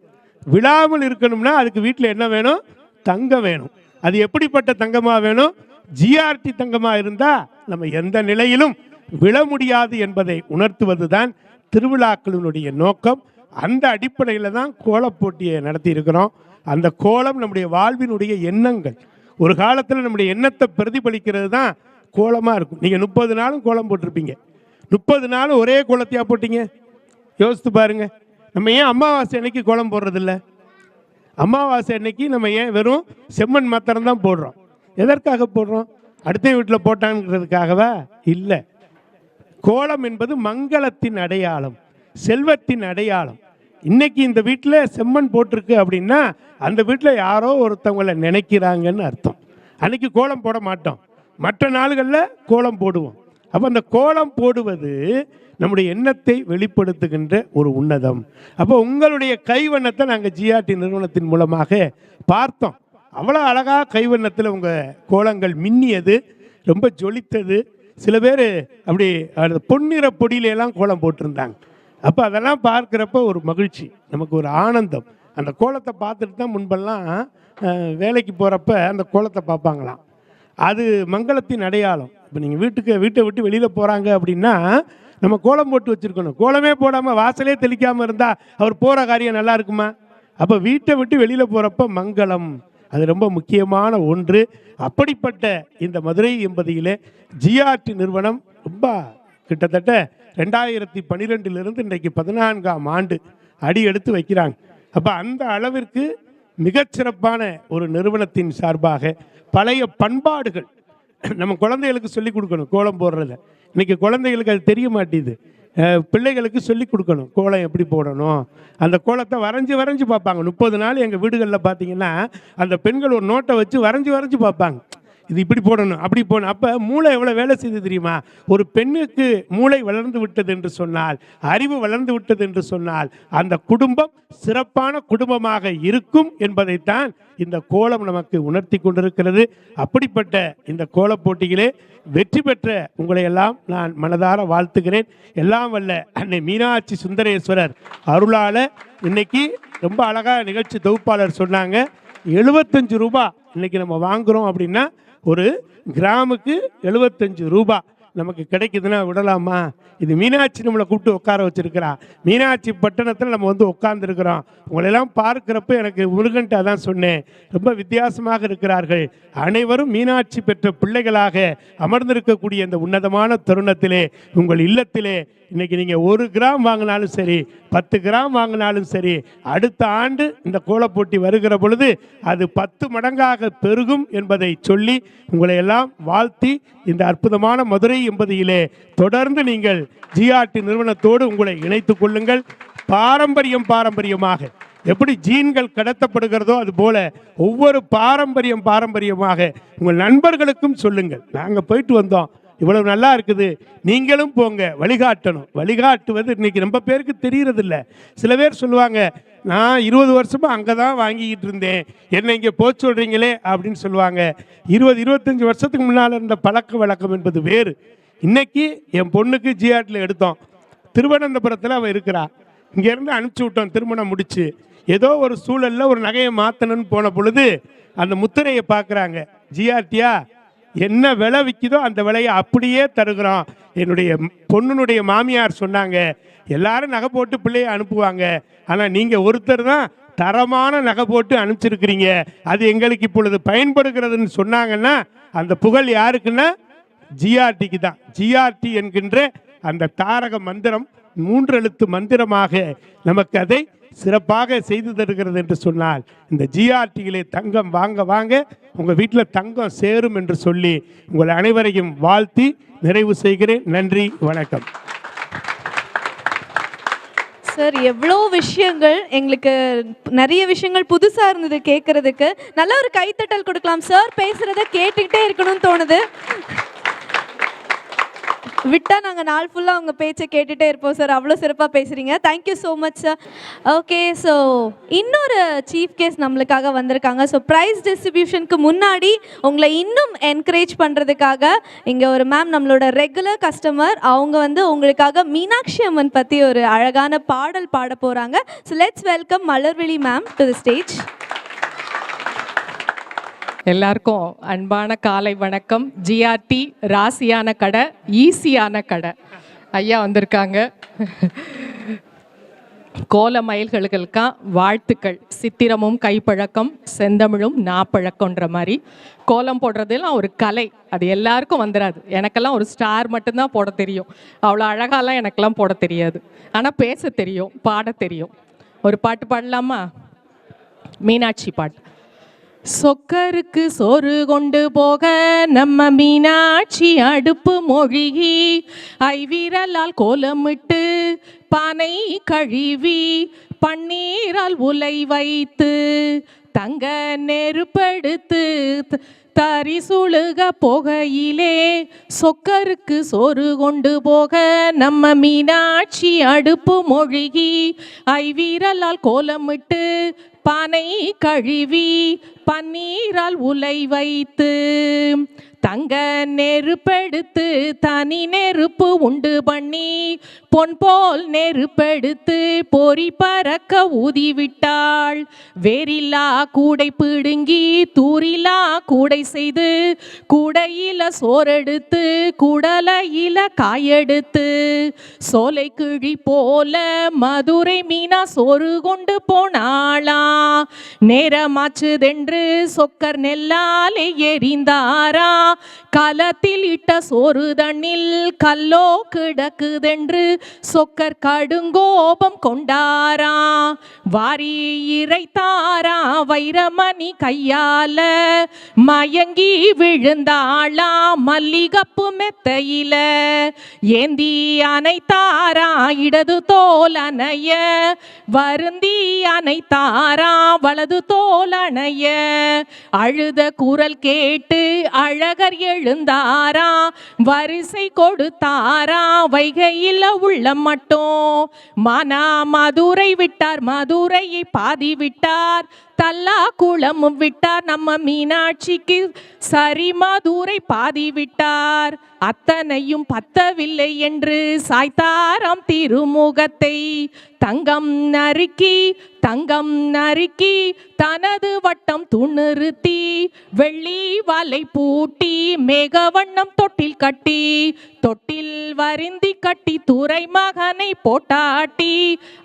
விழாமல் இருக்கணும்னா அதுக்கு வீட்டில் என்ன வேணும்? தங்கம் வேணும். அது எப்படிப்பட்ட தங்கமாக வேணும்? ஜிஆர்டி தங்கமாக இருந்தால் நம்ம எந்த நிலையிலும் விழ முடியாது என்பதை உணர்த்துவது தான் திருவிழாக்களினுடைய நோக்கம். அந்த அடிப்படையில் தான் கோலப் போட்டியை நடத்தி இருக்கிறோம். அந்த கோலம் நம்முடைய வாழ்வினுடைய எண்ணங்கள். ஒரு காலத்தில் நம்முடைய எண்ணத்தை பிரதிபலிக்கிறது தான் கோலமாக இருக்கும். நீங்கள் 30 நாளும் கோலம் போட்டிருப்பீங்க. 30 நாளும் ஒரே கோலத்தையா போட்டீங்க? யோசித்து பாருங்க. நம்ம ஏன் அமாவாசை அன்னைக்கு கோலம் போடுறதில்ல? அமாவாசை அன்னைக்கு நம்ம ஏன் வெறும் செம்மண் மாத்திரம் தான் போடுறோம்? எதற்காக போடுறோம்? அடுத்த வீட்டில் போட்டாங்கிறதுக்காகவா? இல்லை. கோலம் என்பது மங்களத்தின் அடையாளம், செல்வத்தின் அடையாளம். இன்னைக்கு இந்த வீட்டில் செம்மண் போட்டிருக்கு அப்படின்னா அந்த வீட்டில் யாரோ ஒருத்தவங்களை நினைக்கிறாங்கன்னு அர்த்தம். அன்னைக்கு கோலம் போட மாட்டோம், மற்ற நாள்களில் கோலம் போடுவோம். அப்போ அந்த கோலம் போடுவது நம்முடைய எண்ணத்தை வெளிப்படுத்துகின்ற ஒரு உன்னதம். அப்போ உங்களுடைய கைவண்ணத்தை நாங்கள் ஜிஆர்டி நிறுவனத்தின் மூலமாக பார்த்தோம். அவ்வளோ அழகாக கைவண்ணத்தில் உங்கள் கோலங்கள் மின்னியது, ரொம்ப ஜொலித்தது. சில பேர் அப்படி பொன்னிற பொடியிலெல்லாம் கோலம் போட்டிருந்தாங்க. அப்போ அதெல்லாம் பார்க்குறப்ப ஒரு மகிழ்ச்சி, நமக்கு ஒரு ஆனந்தம். அந்த கோலத்தை பார்த்துட்டு தான் முன்பெல்லாம் வேலைக்கு போகிறப்ப அந்த கோலத்தை பார்ப்பாங்களாம். அது மங்களத்தின் அடையாளம். இப்போ நீங்கள் வீட்டை விட்டு வெளியில் போகிறாங்க அப்படின்னா நம்ம கோலம் போட்டு வச்சுருக்கணும். கோலமே போடாமல் வாசலே தெளிக்காமல் இருந்தால் அவர் போகிற காரியம் நல்லா இருக்குமா? அப்போ வீட்டை விட்டு வெளியில் போகிறப்ப மங்களம், அது ரொம்ப முக்கியமான ஒன்று. அப்படிப்பட்ட இந்த மதுரை எம்பதியிலே ஜிஆர்டி நிறுவனம் ரொம்ப கிட்டத்தட்ட 2012 இன்றைக்கு 14ஆம் ஆண்டு அடி எடுத்து வைக்கிறாங்க. அப்போ அந்த அளவிற்கு மிகச்சிறப்பான ஒரு நிறுவனத்தின் சார்பாக பழைய பண்பாடுகள் நம்ம குழந்தைகளுக்கு சொல்லிக் கொடுக்கணும். கோலம் போடுறத இன்னைக்கு குழந்தைகளுக்கு அது தெரிய மாட்டேது. பிள்ளைகளுக்கு சொல்லிக் கொடுக்கணும் கோலம் எப்படி போடணும். அந்த கோலத்தை வரைஞ்சி பார்ப்பாங்க. 30 நாள் எங்கள் வீடுகளில் பார்த்தீங்கன்னா அந்த பெண்கள் ஒரு நோட்டை வச்சு வரைஞ்சி பார்ப்பாங்க. இது இப்படி போடணும், அப்படி போடணும். அப்போ மூளை எவ்வளோ வேலை செய்து தெரியுமா? ஒரு பெண்ணுக்கு மூளை வளர்ந்து விட்டது என்று சொன்னால், அறிவு வளர்ந்து விட்டது என்று சொன்னால் அந்த குடும்பம் சிறப்பான குடும்பமாக இருக்கும் என்பதைத்தான் இந்த கோலம் நமக்கு உணர்த்தி கொண்டிருக்கிறது. அப்படிப்பட்ட இந்த கோலப் போட்டியிலே வெற்றி பெற்ற உங்களை எல்லாம் நான் மனதார வாழ்த்துகிறேன். எல்லாம் வல்ல அன்னை மீனாட்சி சுந்தரேஸ்வரர் அருளால் இன்னைக்கு ரொம்ப அழகாக நிகழ்ச்சி தொகுப்பாளர் சொன்னாங்க, 75 ரூபாய் இன்னைக்கு நம்ம வாங்குகிறோம் அப்படின்னா ஒரு கிராமுக்கு 75 ரூபாய் நமக்கு கிடைக்குதுன்னா விடலாமா? இது மீனாட்சி நம்மளை கூப்பிட்டு உட்கார வச்சிருக்கிறா. மீனாட்சி பட்டணத்தில் நம்ம உட்கார்ந்துருக்கிறோம். உங்களெல்லாம் பார்க்குறப்ப எனக்கு முருகன்ட்டு அதான் சொன்னேன், ரொம்ப வித்தியாசமாக இருக்கிறார்கள். அனைவரும் மீனாட்சி பெற்ற பிள்ளைகளாக அமர்ந்திருக்கக்கூடிய இந்த உன்னதமான தருணத்திலே உங்கள் இல்லத்திலே இன்னைக்கு நீங்கள் 1 கிராம் வாங்கினாலும் சரி, 10 கிராம் வாங்கினாலும் சரி, அடுத்த ஆண்டு இந்த கோலப்போட்டி வருகிற பொழுது அது 10 மடங்காக பெருகும் என்பதை சொல்லி உங்களை எல்லாம் வாழ்த்தி இந்த அற்புதமான மதுரை எம்பதியிலே தொடர்ந்து நீங்கள் ஜிஆர்டி நிறுவனத்தோடு உங்களை இணைத்துக் கொள்ளுங்கள். பாரம்பரியமாக எப்படி ஜீன்கள் கடத்தப்படுகிறதோ அதுபோல ஒவ்வொரு பாரம்பரியமாக உங்கள் நண்பர்களுக்கும் சொல்லுங்கள். நாங்கள் போயிட்டு வந்தோம், இவ்வளவு நல்லா இருக்குது, நீங்களும் போங்க, வழிகாட்டணும். வழிகாட்டுவது இன்னைக்கு ரொம்ப பேருக்கு தெரியறதில்ல. சில பேர் சொல்லுவாங்க, நான் 20 வருஷமாக அங்கே தான் வாங்கிக்கிட்டு இருந்தேன், என்னை இங்கே போக சொல்கிறீங்களே அப்படின்னு சொல்லுவாங்க. 20-25 வருஷத்துக்கு முன்னால் இருந்த பழக்க வழக்கம் என்பது வேறு. இன்னைக்கு என் பொண்ணுக்கு ஜிஆர்டியில் எடுத்தோம், திருவனந்தபுரத்தில் அவள் இருக்கிறா, இங்கேருந்து அனுப்பிச்சி விட்டோம். திருமணம் முடிச்சு ஏதோ ஒரு சூழலில் ஒரு நகையை மாற்றணும்னு போன பொழுது அந்த முத்திரையை பார்க்குறாங்க, ஜிஆர்டியா, என்ன விலை விற்கிதோ அந்த விலையை அப்படியே தருகிறோம். என்னுடைய பொண்ணுனுடைய மாமியார் சொன்னாங்க, எல்லாரும் நகை போட்டு பிள்ளையை அனுப்புவாங்க, ஆனால் நீங்கள் ஒருத்தர் தான் தரமான நகை போட்டு அனுப்பிச்சிருக்கிறீங்க, அது எங்களுக்கு இப்பொழுது பயன்படுகிறதுன்னு சொன்னாங்கன்னா அந்த புகழ் யாருக்குன்னா ஜிஆர்டிக்கு தான். ஜிஆர்டி என்கின்ற அந்த தாரக மந்திரம் 3 எழுத்து மந்திரமாக நமக்கு அதை சிறப்பாக செய்து தருகிறது என்று சொன்னால், இந்த ஜிஆர்டியிலே தங்கம் வாங்க வாங்க உங்கள் வீட்டில் தங்கம் சேரும் என்று சொல்லி உங்கள் அனைவரையும் வாழ்த்தி நிறைவு செய்கிறேன். நன்றி, வணக்கம். சார், எவ்வளோ விஷயங்கள், எங்களுக்கு நிறைய விஷயங்கள் புதுசாக இருந்தது கேட்குறதுக்கு. நல்ல ஒரு கைத்தட்டல் கொடுக்கலாம் சார். பேசுகிறத கேட்டுக்கிட்டே இருக்கணும்னு தோணுது. விட்டால் நாங்கள் நாள் ஃபுல்லாக உங்கள் பேச்சை கேட்டுகிட்டே இருப்போம் சார். அவ்வளோ சிறப்பாக பேசுகிறீங்க. Thank you so much sir. Okay, so இன்னொரு சீஃப் கெஸ்ட் நம்மளுக்காக வந்திருக்காங்க. ஸோ ப்ரைஸ் டிஸ்ட்ரிபியூஷனுக்கு முன்னாடி உங்களை இன்னும் என்கரேஜ் பண்ணுறதுக்காக இங்கே ஒரு மேம், நம்மளோட ரெகுலர் கஸ்டமர், அவங்க வந்து உங்களுக்காக மீனாட்சி அம்மன் பற்றி ஒரு அழகான பாடல் பாட போகிறாங்க. So let's welcome Malarvizhi ma'am to the stage. எல்லாருக்கும் அன்பான காலை வணக்கம். ஜிஆர்டி ராசியான கடை, ஈஸியான கடை. ஐயா வந்திருக்காங்க. கோல மயில்களுக்கெல்லாம் வாழ்த்துக்கள். சித்திரமும் கைப்பழக்கம், செந்தமிழும் நாப்பழக்கம்ன்ற மாதிரி கோலம் போடுறதுலாம் ஒரு கலை. அது எல்லாருக்கும் வந்துடாது. எனக்கெல்லாம் ஒரு ஸ்டார் மட்டும்தான் போட தெரியும். அவ்வளோ அழகாலாம் எனக்கெல்லாம் போட தெரியாது. ஆனால் பேச தெரியும், பாட தெரியும். ஒரு பாட்டு பாடலாமா? மீனாட்சி பாட்டு. சொக்கருக்கு சோறு கொண்டு போக நம்ம மீனாட்சி அடுப்பு மொழிகி, ஐவிரலால் கோலமிட்டு பானை கழுவி பன்னீரால் உலை வைத்து தங்க நெருப்படுத்து தரிசுழுக போகையிலே, சொக்கருக்கு சோறு கொண்டு போக நம்ம மீனாட்சி அடுப்பு மொழிகி, ஐவிரலால் கோலமிட்டு பானை கழுவி பன்னீரால் உலை வைத்து தங்க நெருப்பெடுத்து தனி நெருப்பு உண்டு பண்ணி பொன் போல் நெருப்பெடுத்து பொறி பறக்க ஊதிவிட்டாள். வேரில்லா கூடை பிடுங்கி தூரிலா கூடை செய்து கூடையில சோறெடுத்து குடலையில காயெடுத்து சோலை கிழி போல மதுரை மீனா சோறு கொண்டு போனாளா. நேரமாச்சுதென்று சொக்கர் நெல்லாலே எரிந்தாரா. களத்தில் இட்ட சோறு தண்ணில் கல்லோ கிடக்குதென்று சொக்கர் கடுங்கோபம் கொண்டாரா. வாரி இறைத்தாரா வைரமணி கையால, மயங்கி விழுந்தாளா மல்லிகப்பு மெத்தையில. ஏந்தி அணைத்தாரா இடது தோல் அணைய, வருந்தி அணைத்தாரா வலது தோல் அணைய. அழுத குரல் கேட்டு அழகர் எழுந்தாரா, வரிசை கொடுத்தாரா வைகையில் உள்ள மட்டும். மானா மதுரை விட்டார், மதுரையை பாதி விட்டார், தல்லா குளமும் விட்டார், நம்ம மீனாட்சிக்கு சரி மதுரை பாதி விட்டார். அத்தனையும் பத்தவில்லை என்று சாய்த்தாராம் திருமுகத்தை. தங்கம் நறுக்கி தங்கம் நறுக்கி தனது வட்டம் துணிறுத்தி, வெள்ளி வலை பூட்டி மேகவண்ணம் தொட்டில் கட்டி, தொட்டில் வருந்தி கட்டி துறை மகனை போட்டாட்டி.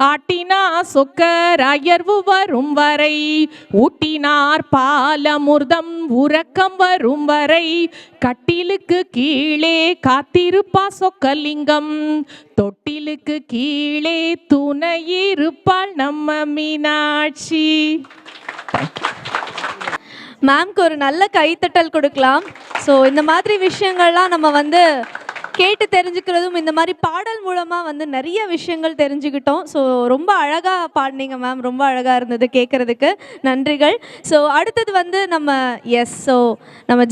ஆட்டினா சொக்கர் அயர்வு வரும் வரை, ஊட்டினார் பாலமுர்தம் உறக்கம் வரும் வரை. கட்டிலுக்கு கீழே காத்திருப்பா சொக்கலிங்கம், தொட்டிலுக்கு கீழே துணையிருப்பாள் நம்ம மீனாட்சி. மேம்க்கு ஒரு நல்ல கைத்தட்டல் கொடுக்கலாம். ஸோ இந்த மாதிரி விஷயங்கள்லாம் நம்ம வந்து கேட்டு தெரிஞ்சுக்கிறதும் இந்த மாதிரி பாடல் மூலமாக வந்து நிறைய விஷயங்கள் தெரிஞ்சுக்கிட்டோம். ஸோ ரொம்ப அழகாக பாடினீங்க மேம், ரொம்ப அழகாக இருந்தது கேட்குறதுக்கு, நன்றிகள். ஸோ அடுத்தது வந்து நம்ம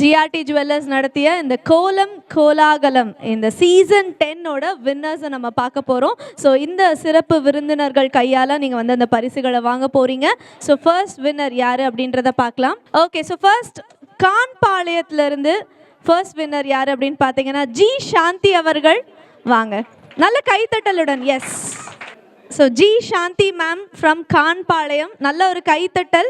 ஜிஆர்டி ஜுவல்லர்ஸ் நடத்திய இந்த கோலம் கோலாகலம் இந்த சீசன் 10ஓட வின்னர்ஸை நம்ம பார்க்க போகிறோம். ஸோ இந்த சிறப்பு விருந்தினர்கள் கையால் நீங்கள் வந்து அந்த பரிசுகளை வாங்க போகிறீங்க. ஸோ ஃபர்ஸ்ட் வின்னர் யார் அப்படின்றத பார்க்கலாம். ஓகே, ஸோ ஃபர்ஸ்ட் கான்பாளையத்திலிருந்து ஃபர்ஸ்ட் வின்னர் யார் அப்படின்னு பார்த்தீங்கன்னா ஜி சாந்தி அவர்கள். வாங்க, நல்ல கைத்தட்டலுடன். Yes, so G Shanthi ma'am from Kanpalayam, நல்ல ஒரு கைத்தட்டல்.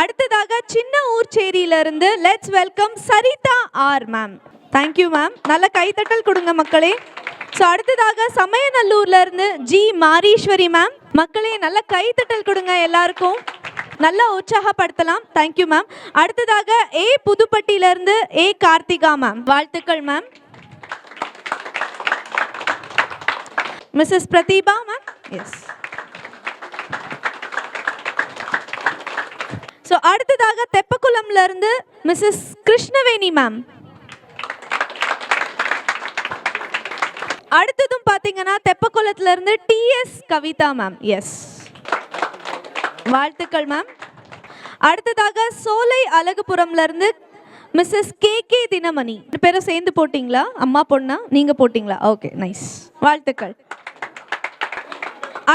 அடுத்ததாக சின்ன ஊர்ச்சேரியிலிருந்து let's welcome Saritha R ma'am. Thank you ma'am, நல்ல கைத்தட்டல் கொடுங்க மக்களே. ஸோ அடுத்ததாக சமயநல்லூர்ல இருந்து ஜி மாரீஸ்வரி மேம். மக்களே நல்ல கைத்தட்டல் கொடுங்க எல்லாருக்கும், நல்லா உற்சாகப்படுத்தலாம். Thank you ma'am. அடுத்ததாக ஏ புதுப்பட்டியிலிருந்து ஏ கார்த்திகா மேம், வாழ்த்துக்கள் ma'am. Missus Pratheeba ma'am. Yes. So அடுத்ததாக தெப்பக்குளம்ல இருந்து மிஸ்ஸஸ் கிருஷ்ணவேணி மேம். அடுத்ததும் பார்த்தீங்கன்னா தெப்பக்குளத்துல இருந்து டிஎஸ் கவிதா மேம். எஸ், வாழ்த்துக்கள் மேம். அடுத்ததாக சோலை அழகுபுரம்ல இருந்து மிஸ்ஸஸ் கே தினமணி. ரெண்டு பேரும் சேர்ந்து போட்டிங்களா? அம்மா பொண்ணா நீங்க போட்டிங்களா? ஓகே, நைஸ், வாழ்த்துக்கள்.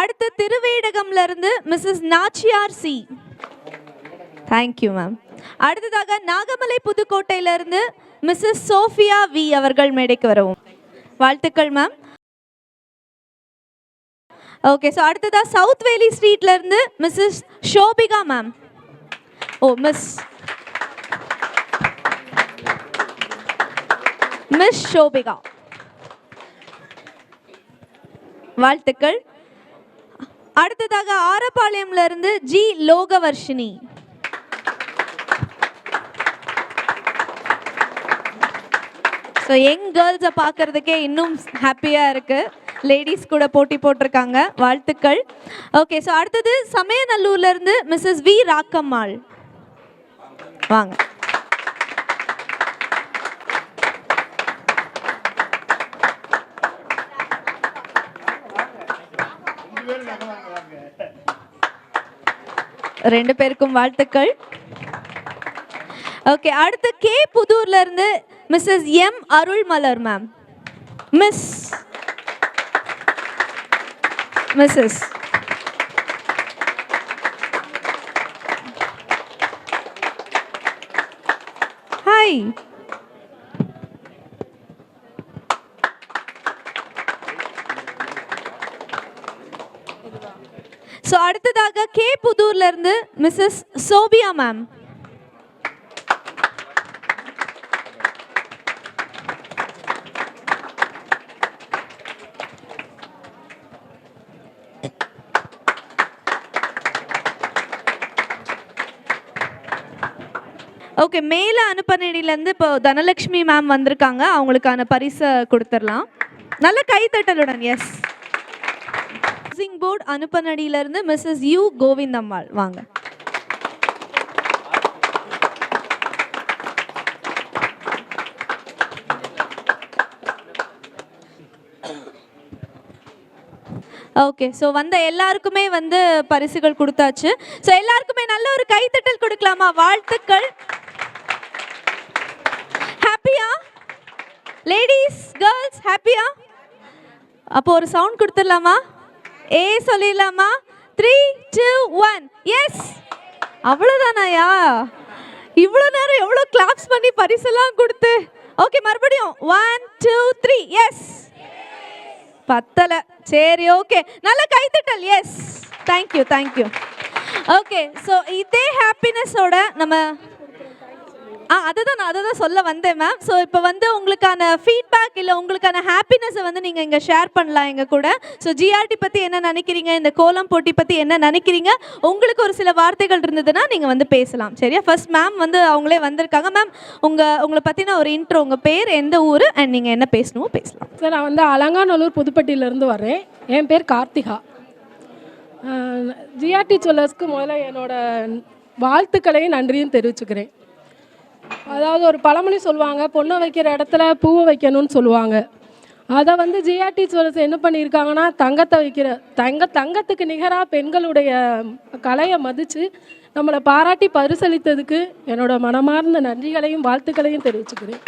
அடுத்து திருவேடகம்ல இருந்து Mrs Nachiyar C. Thank you ma'am. அடுத்ததாக நாகமலை புதுக்கோட்டையில இருந்து மிஸ்ஸஸ் சோஃபியா வி அவர்கள் மேடைக்கு வரவும். வாழ்த்துக்கள் மேம். ஓகே, ஸோ அடுத்ததா சவுத் வேலி ஸ்ட்ரீட்ல இருந்து Mrs Shobika ma'am. Miss Shobika, வாழ்த்துக்கள். அடுத்ததாக ஆரப்பாளையம்ல இருந்து ஜி லோகவர்ஷினி. ஸோ யங் கேர்ள்ஸை பார்க்கறதுக்கே இன்னும் ஹாப்பியாக இருக்குது. லேடிஸ் கூட போட்டி போட்டிருக்காங்க, வாழ்த்துக்கள். ஓகே, ஸோ அடுத்தது சமயநல்லூர்லேருந்து மிஸ்ஸஸ் வி ராக்கம்மாள். வாங்க. ரெண்டு பேருக்கும் வாழ்த்துக்கள். ஓகே, அடுத்து கே புதூர்ல இருந்து missus M Arulmalar ma'am. Missus hi. So அடுத்ததாக கே புதூர்ல இருந்து மிஸ்ஸஸ் சோபியா மேம். ஓகே, மேல அனுப்பநேடியிலேருந்து இப்போ தனலட்சுமி மேம் வந்திருக்காங்க, அவங்களுக்கான பரிசை கொடுத்துடலாம். நல்ல கைத்தட்டலுடன். எஸ், ஹவுசிங் போர்டு அனுப்பநடியிலிருந்து மிஸ்ஸஸ் யூ கோவிந்தம்மாள். வாங்க. ஓகே, ஸோ வந்த எல்லாருக்குமே வந்து பரிசுகள் கொடுத்தாச்சு. ஸோ எல்லாருக்குமே நல்ல ஒரு கைத்தட்டல் கொடுக்கலாமா? வாழ்த்துக்கள். ஹாப்பியா லேடிஸ் கேர்ள்ஸ்? ஹாப்பியா? அப்போ ஒரு சவுண்ட் கொடுத்துடலாமா? ஏ சொல்லிடலாமா? 3 2 1 எஸ். அவ்வளோதானாயா? இவ்வளோ நேரம் எவ்வளோ கிளாப்ஸ் பண்ணி பரிசெல்லாம் கொடுத்து. ஓகே, மறுபடியும் 1 2 3 எஸ். பத்தலை, சரி, ஓகே, நல்ல கைத்தட்டல். Yes, thank you thank you. Okay, so இதே ஹாப்பினஸோட நம்ம அதை தான் சொல்ல வந்தேன் மேம். ஸோ இப்போ வந்து உங்களுக்கான ஃபீட்பேக் இல்லை உங்களுக்கான ஹாப்பினஸை வந்து நீங்கள் இங்கே ஷேர் பண்ணலாம் எங்கள் கூட. ஸோ ஜிஆர்டி பற்றி என்ன நினைக்கிறீங்க, இந்த கோலம் போட்டி பற்றி என்ன நினைக்கிறீங்க, உங்களுக்கு ஒரு சில வார்த்தைகள் இருந்ததுன்னா நீங்கள் வந்து பேசலாம். சரியா? ஃபர்ஸ்ட் மேம் வந்து அவங்களே வந்திருக்காங்க. மேம், உங்களை பற்றின ஒரு இன்ட்ரோ, உங்கள் பேர், எந்த ஊர், அண்ட் நீங்கள் என்ன பேசணுமோ பேசலாம். சார், நான் வந்து அலங்காநல்லூர் புதுப்பட்டியிலேருந்து வரேன். என் பேர் கார்த்திகா. ஜிஆர்டி ஜுவல்லர்ஸ்க்கு முதல்ல என்னோட வாழ்த்துக்களையும் நன்றியும் தெரிவிச்சுக்கிறேன். அதாவது ஒரு பழமொழி சொல்லுவாங்க, பொண்ணை வைக்கிற இடத்துல பூவை வைக்கணும்னு சொல்லுவாங்க. அதை வந்து ஜிஆர்டி ஜுவல்ஸ் என்ன பண்ணியிருக்காங்கன்னா, தங்கத்துக்கு நிகராக பெண்களுடைய கலையை மதித்து நம்மளை பாராட்டி பரிசளித்ததுக்கு என்னோட மனமார்ந்த நன்றிகளையும் வாழ்த்துக்களையும் தெரிவிச்சுக்கிறேன்.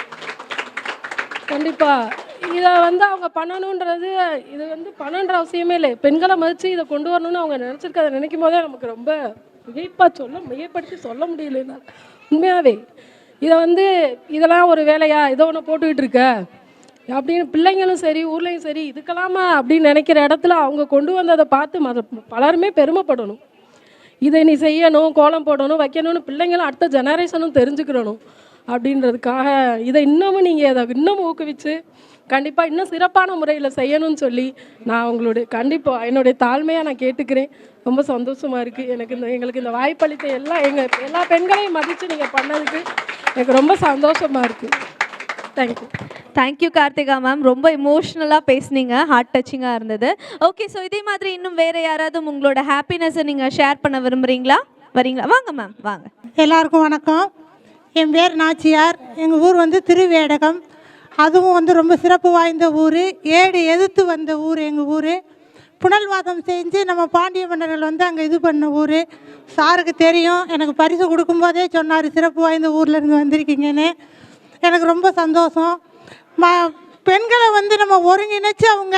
கண்டிப்பாக இதை வந்து அவங்க பண்ணணுன்றது, இது வந்து பண்ணன்ற அவசியமே இல்லை. பெண்களை மதித்து இதை கொண்டு வரணும்னு அவங்க நினச்சிருக்கதை நினைக்கும் போதே நமக்கு ரொம்ப மிகைப்படுத்தி சொல்ல முடியல. உண்மையாகவே இதை வந்து இதெல்லாம் ஒரு வேலையா, இதை ஒன்று போட்டுக்கிட்டு இருக்க அப்படின்னு பிள்ளைங்களும் சரி ஊர்லேயும் சரி இதுக்கெல்லாமா அப்படின்னு நினைக்கிற இடத்துல அவங்க கொண்டு வந்ததை பார்த்து பலருமே பெருமைப்படணும். இதை நீ செய்யணும், கோலம் போடணும், வைக்கணும்னு பிள்ளைங்களும் அடுத்த ஜெனரேஷனும் தெரிஞ்சுக்கிறணும். அப்படின்றதுக்காக இதை இன்னமும் நீங்கள் அதை இன்னமும் ஊக்குவிச்சு கண்டிப்பாக இன்னும் சிறப்பான முறையில் செய்யணும்னு சொல்லி நான் உங்களுடைய கண்டிப்பாக என்னுடைய தாழ்மையாக நான் கேட்டுக்கிறேன். ரொம்ப சந்தோஷமாக இருக்குது எங்களுக்கு இந்த வாய்ப்பளித்த எல்லா பெண்களையும் மதித்து நீங்கள் பண்ணதுக்கு எனக்கு ரொம்ப சந்தோஷமாக இருக்குது. தேங்க்யூ. தேங்க்யூ கார்த்திகா மேம், ரொம்ப இமோஷ்னலாக பேசுனீங்க, ஹார்ட் டச்சிங்காக இருந்தது. ஓகே, ஸோ இதே மாதிரி இன்னும் வேறு யாராவது உங்களோட ஹாப்பினஸை நீங்கள் ஷேர் பண்ண விரும்புகிறீங்களா? வரீங்களா? வாங்க மேம், வாங்க. எல்லாருக்கும் வணக்கம். என் பேர் நாச்சியார். எங்கள் ஊர் வந்து திருவேடகம். அதுவும் வந்து ரொம்ப சிறப்பு வாய்ந்த ஊர். ஏடு எதிர்த்து வந்த ஊர் எங்கள் ஊர். புனல்வாதம் செஞ்சு நம்ம பாண்டிய மன்னர்கள் வந்து அங்கே இது பண்ண ஊர். சாருக்கு தெரியும், எனக்கு பரிசு கொடுக்கும்போதே சொன்னார் சிறப்பு வாய்ந்த ஊர்லேருந்து வந்திருக்கீங்கன்னு. எனக்கு ரொம்ப சந்தோஷம். பெண்களை வந்து நம்ம ஒருங்கிணைச்சு அவங்க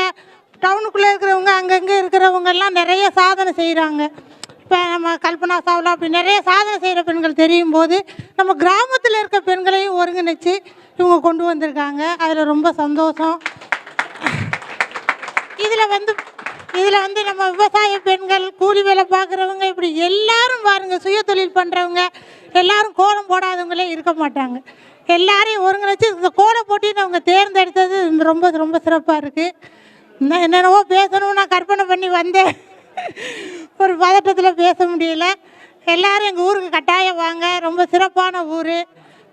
டவுனுக்குள்ளே இருக்கிறவங்க அங்கங்கே இருக்கிறவங்கெல்லாம் நிறைய சாதனை செய்கிறாங்க. இப்போ நம்ம கல்பனா சாவ்லா அப்படி நிறைய சாதனை செய்கிற பெண்கள் தெரியும் போது நம்ம கிராமத்தில் இருக்க பெண்களையும் ஒருங்கிணைச்சு இவங்க கொண்டு வந்திருக்காங்க. அதில் ரொம்ப சந்தோஷம். இதில் வந்து நம்ம விவசாய பெண்கள், கூலி வேலை பார்க்குறவங்க, இப்படி எல்லாரும் பாருங்கள், சுய தொழில் பண்ணுறவங்க எல்லாரும் கோலம் போடாதவங்களே இருக்க மாட்டாங்க. எல்லாரையும் ஒருங்கிணைச்சு இந்த கோலம் போட்டின்னு அவங்க தேர்ந்தெடுத்தது ரொம்ப ரொம்ப சிறப்பாக இருக்குது. இன்னும் என்னென்னவோ பேசணும்னு நான் கற்பனை பண்ணி வந்தேன், ஒரு பதட்டத்தில் பேச முடியல. எல்லோரும் எங்கள் ஊருக்கு கட்டாயம் வாங்க, ரொம்ப சிறப்பான ஊர்.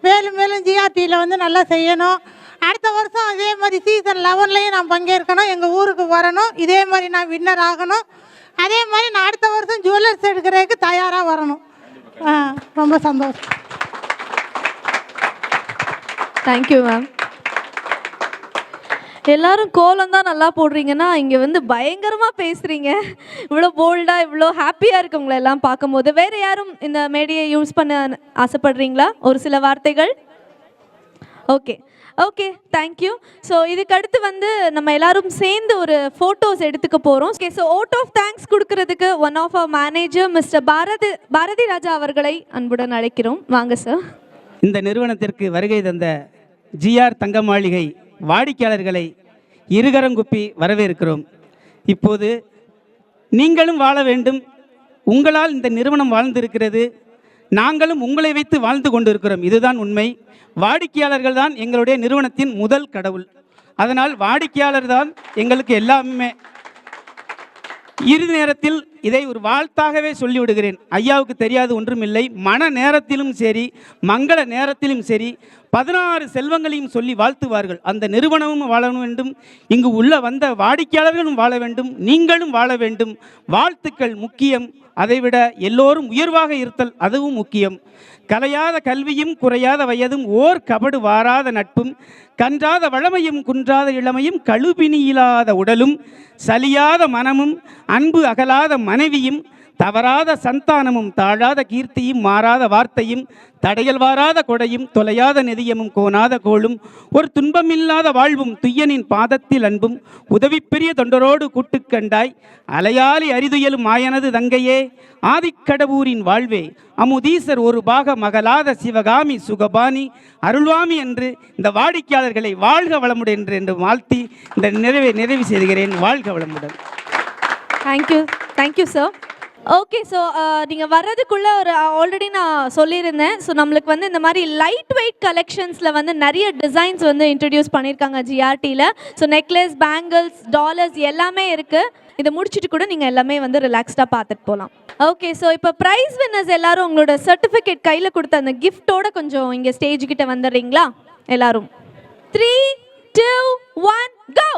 மேலும் மேலும் ஜிஆர்டியில் வந்து நல்லா செய்யணும். அடுத்த வருஷம் இதே மாதிரி சீசன் 11லையும் நான் பங்கேற்கணும், எங்கள் ஊருக்கு வரணும். இதே மாதிரி நான் வின்னர் ஆகணும். அதே மாதிரி நான் அடுத்த வருஷம் ஜுவல்லர்ஸ் எடுக்கிறதுக்கு தயாராக வரணும். ரொம்ப சந்தோஷம். Thank you ma'am. எல்லாரும் கோலம் தான் நல்லா போடுறீங்கன்னா இங்கே வந்து பயங்கரமாக பேசுகிறீங்க. இவ்வளோ போல்டாக இவ்வளோ ஹாப்பியாக இருக்கு உங்களை எல்லாம் பார்க்கும்போது. வேறு யாரும் இந்த மேடையை யூஸ் பண்ண ஆசைப்படுறீங்களா? ஒரு சில வார்த்தைகள். Okay okay, thank you. ஸோ இதுக்கு அடுத்து வந்து நம்ம எல்லாரும் சேர்ந்து ஒரு ஃபோட்டோஸ் எடுத்துக்க போகிறோம். Okay, so vote of thanks கொடுக்கறதுக்கு one of our manager mister Bharathi Raja அவர்களை அன்புடன் அழைக்கிறோம். வாங்க சார். இந்த நிறுவனத்திற்கு வருகை தந்த ஜிஆர் தங்க மாளிகை வாடிக்கையாளர்களை இருகரங்குப்பி வரவேற்கிறோம். இப்போது நீங்களும் வாழ வேண்டும். உங்களால் இந்த நிறுவனம் வாழ்ந்திருக்கிறது. நாங்களும் உங்களை வைத்து வாழ்ந்து கொண்டிருக்கிறோம். இதுதான் உண்மை. வாடிக்கையாளர்கள் தான் எங்களுடைய நிறுவனத்தின் முதல் கடவுள். அதனால் வாடிக்கையாளர் தான் எங்களுக்கு எல்லாமே. இறுதி நேரத்தில் இதை ஒரு வாழ்த்தாகவே சொல்லிவிடுகிறேன். ஐயாவுக்கு தெரியாது ஒன்றுமில்லை. மன நேரத்திலும் சரி, மங்கள நேரத்திலும் சரி 16 செல்வங்களையும் சொல்லி வாழ்த்துவார்கள். அந்த நிறுவனமும் வாழ வேண்டும், இங்கு உள்ள வந்த வாடிக்கையாளர்களும் வாழ வேண்டும், நீங்களும் வாழ வேண்டும். வாழ்த்துக்கள் முக்கியம். அதைவிட எல்லோரும் உயர்வாக இருத்தல் அதுவும் முக்கியம். கலையாத கல்வியும் குறையாத வயதும் ஓர் கபடு வாராத நட்பும் கன்றாத வளமையும் குன்றாத இளமையும் கழுபினியில்லாத உடலும் சலியாத மனமும் அன்பு அகலாத மனைவியும் தவறாத சந்தானமும் தாழாத கீர்த்தியும் மாறாத வார்த்தையும் தடையல் வாராத கொடையும் தொலையாத நெதியமும் கோணாத கோளும் ஒரு துன்பமில்லாத வாழ்வும் துய்யனின் பாதத்தில் அன்பும் உதவி பெரிய தொண்டரோடு கூட்டுக்கண்டாய் அலையாலி அரிதுயலும் மாயனது தங்கையே ஆதிக்கடவூரின் வாழ்வே அமுதீசர் ஒரு பாக மகளாத சிவகாமி சுகபானி அருள்வாமி என்று இந்த வாடிக்கையாளர்களை வாழ்க வளமுடன் என்று வாழ்த்தி இந்த நிறைவு செய்கிறேன். வாழ்க வளமுடன். Thank you. Thank you sir. Okay, so நீங்கள் வர்றதுக்குள்ளே ஒரு ஆல்ரெடி நான் சொல்லியிருந்தேன். ஸோ நம்மளுக்கு வந்து இந்த மாதிரி லைட் வெயிட் கலெக்ஷன்ஸில் வந்து நிறைய டிசைன்ஸ் வந்து இன்ட்ரடியூஸ் பண்ணியிருக்காங்க ஜிஆர்டியில். ஸோ நெக்லஸ், பேங்கிள்ஸ், டாலர்ஸ் எல்லாமே இருக்குது. இதை முடிச்சுட்டு கூட நீங்கள் எல்லாமே வந்து ரிலாக்ஸ்டாக பார்த்துட்டு போகலாம். ஓகே, ஸோ இப்போ ப்ரைஸ் வின்னர்ஸ் எல்லாரும் உங்களோட சர்டிஃபிகேட் கையில் கொடுத்த அந்த கிஃப்டோட கொஞ்சம் இங்கே ஸ்டேஜ்கிட்ட வந்துடுறீங்களா எல்லாரும்? 3, 2, 1 go.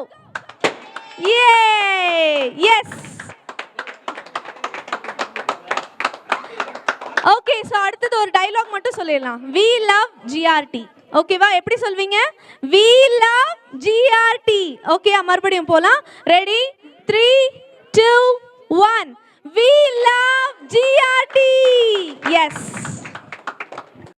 Yes. Okay, okay, so அடுத்தது ஒரு டைலாக் மட்டும் சொல்லிடலாம். We love GRT. ஓகேவா? எப்படி சொல்வீங்க? We love GRT. ஓகே, மறுபடியும் போலாம். Ready? 3, 2, 1. We love GRT. Yes.